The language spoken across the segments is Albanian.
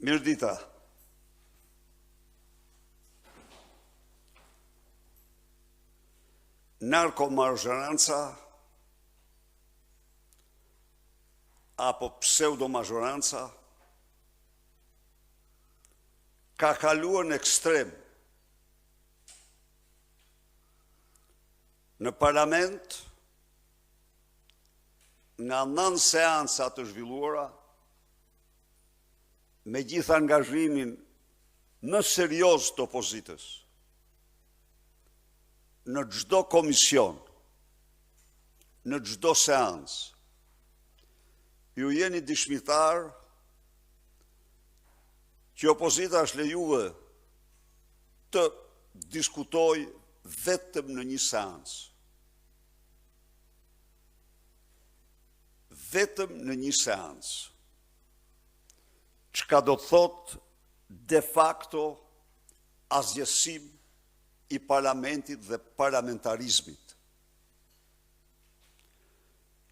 Mirdita. Narkomajoranca apo pseudomajoranca ka kaluar në ekstrem. Në parlament, nga 9 seanca të zhvilluara, me gjithë angazhimin në serios të opozitës, në çdo komision, në çdo seancë, ju jeni dishmitar që opozita është lejuar të diskutoj vetëm në një seancë. Vetëm në një seancë. Çka do të thotë de facto asgjësim i parlamentit dhe parlamentarizmit.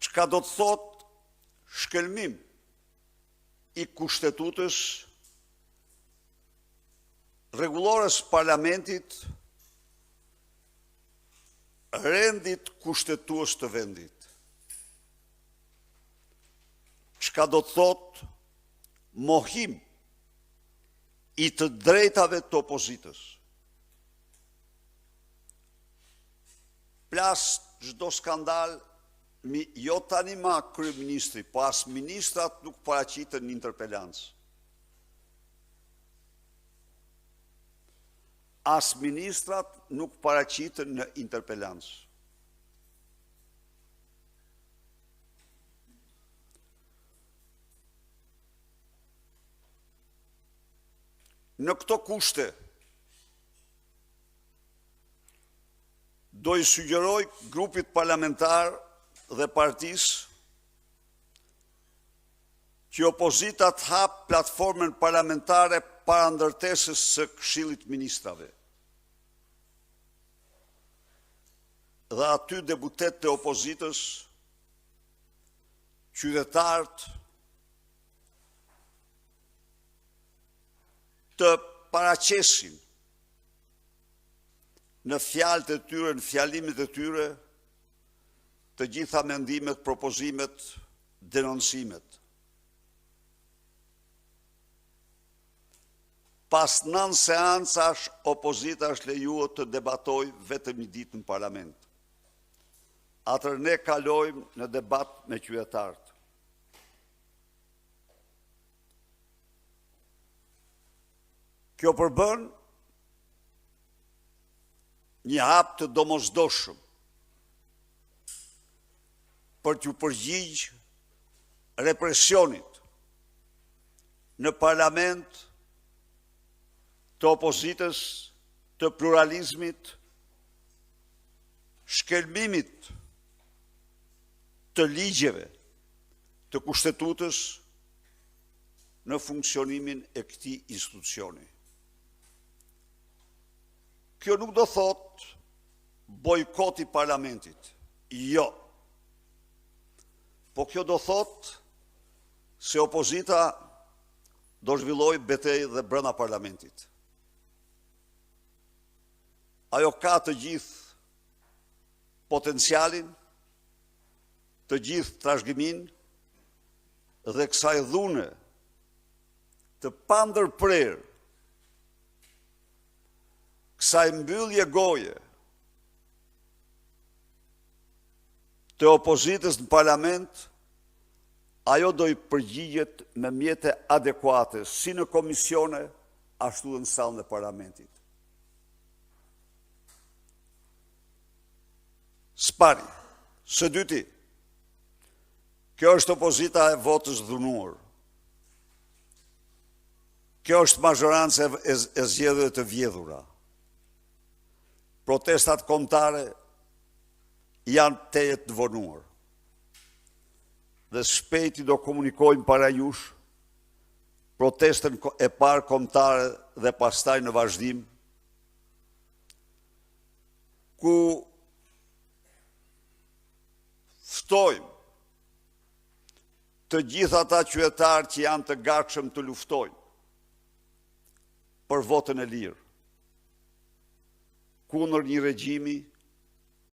Çka do të thotë shkelmim i kushtetutës rregullores parlamentit, rendit kushtetues të vendit. Çka do të thotë mohim i të drejtave të opozitës. Plas çdo skandal, jo tani ma kryeministri, po as ministrat nuk paraqiten në interpelancë. As ministrat nuk paraqiten në interpelancë. Në këto kushte, do i sugjeroj grupit parlamentar dhe partisë që opozita të hapë platformën parlamentare para ndërtesës së Këshillit Ministrave. Dhe aty deputetët e opozitës, qytetarët, të paraqesin në fjalët e tyre, në fjalimet e tyre, të gjitha mendimet, propozimet, denoncimet. Pas 9 seancash, opozita është lejuar të debatoj vetëm një ditë në parlament. Atëherë ne kalojmë në debat me qytetarët. Kjo përbën një hap të domosdoshëm për t'u përgjigj represionit në parlament të opozitës, të pluralizmit, shkelmimit të ligjeve të kushtetutës në funksionimin e këtij institucioni. Kjo nuk do thotë bojkot i parlamentit, jo. Po kjo do thotë se opozita do zhvilloj betejë dhe brenda parlamentit. Ajo ka të gjithë potencialin, të gjithë trashëgimin dhe kësaj dhune të pandërprerë, kësaj mbyllje goje të opozitës në parlament, ajo do i përgjigjet me mjete adekuate, si në komisione, ashtu dhe në sallën e parlamentit. Spari, së dyti, kjo është opozita e votës dhunuar. Kjo është majorancë e zgjedhjeve të vjedhura. Protestat kombëtare janë tejet të vonuar. Dhe shpejti do komunikojmë para jush protestën e parë kombëtare dhe pastaj në vazhdim, ku ftojmë të gjithë ata qytetarë që janë të gatshëm të luftojnë për votën e lirë, kundër një regjimi